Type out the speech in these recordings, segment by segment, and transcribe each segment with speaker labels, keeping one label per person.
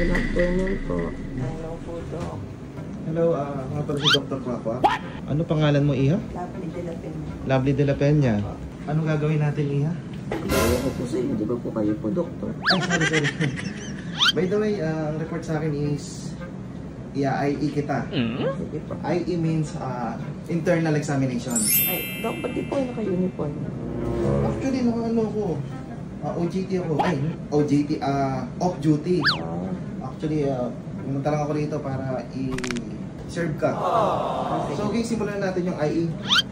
Speaker 1: Good afternoon po. Hello po, Doc.
Speaker 2: Hello, nga pala si Dr. Papa. Ano pangalan mo, Iha?
Speaker 1: Lovely de la Peña.
Speaker 2: Lovely de la Peña. Anong gagawin natin, Iha?
Speaker 1: Ayaw ko po sa inyo, di ba po kayo po, Doktor?
Speaker 2: Ay, sorry. By the way, ang report sa akin is IE kita.
Speaker 1: Sige po.
Speaker 2: IE means internal examination.
Speaker 1: Ay, Doc, ba't di po kayo naka-uniform?
Speaker 2: Actually, ano ko, OJT ako. Ay, OJT, off duty. Actually, pumunta lang ako rito para i-serve ka. So, okay, simulan natin yung IE.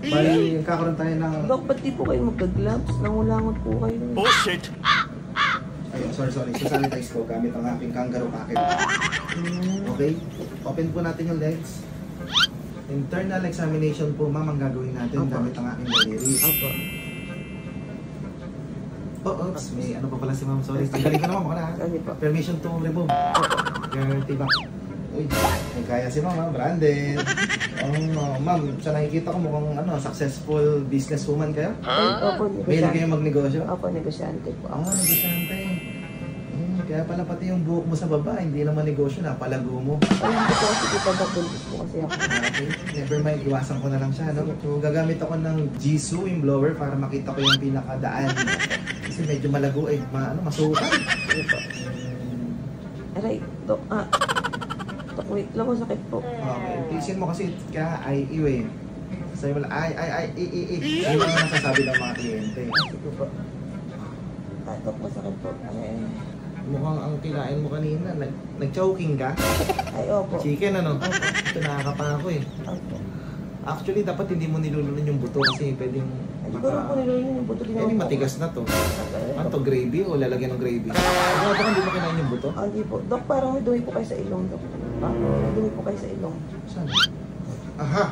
Speaker 2: Bali, kakaroon tayo ng...
Speaker 1: Doc, ba't di po kayo magka-gloves? Nangulangot po kayo.
Speaker 3: Bullshit!
Speaker 2: Ay, sorry. Sasanitize ko gamit ang aking kangaroo packet. Okay? Open po natin yung legs. Internal examination po, ma'am, ang gagawin natin gamit ang aking daliri.
Speaker 1: Apo.
Speaker 2: Oops, may ano pa pala si ma'am. Sorry, tanggalin ko naman muna.
Speaker 1: Sige po.
Speaker 2: Permission to remove. Tibak. Uy, may kaya si ma'am, branded. Ma'am, sa nakikita ko mukhang successful businesswoman kayo.
Speaker 1: Opo,
Speaker 2: May kayo magnegosyo?
Speaker 1: Opo, negosyante po.
Speaker 2: Negosyante. Kaya pala pati yung buhok mo sa baba, hindi naman negosyo na, palago mo.
Speaker 1: Ay, hindi po kasi kita bakultis po kasi ako.
Speaker 2: Okay, never mind, iwasan ko na lang siya, no? So, gagamit ako ng Jisoo, yung blower, para makita ko yung pinakadaan. Kasi medyo malago masukan.
Speaker 1: Sige po. Aray, Doc, Doc, wait lang, sakit po.
Speaker 2: Okay, tiisin mo kasi kaya IE. Sabi mo lang, Ano yung nasasabi ng mga kliyente?
Speaker 1: Sige po. Doc, masakit po.
Speaker 2: Mukhang ang kinain mo kanina, nag-choking ka?
Speaker 1: Ay, opo.
Speaker 2: Chicken, ano? Ito, nakakapa ako eh.
Speaker 1: Opo.
Speaker 2: Actually, dapat hindi mo nilulunan yung buto kasi pwedeng...
Speaker 1: Ay, siguro po nilulungan yung buto din ako.
Speaker 2: matigas na to. Ano to, gravy o lalagyan ng gravy? Ano ba hindi mo kinain yung buto?
Speaker 1: Hindi po. Doc, parang may dumi po kayo sa ilong, Doc. May dumi po kayo sa ilong.
Speaker 2: Saan? Aha!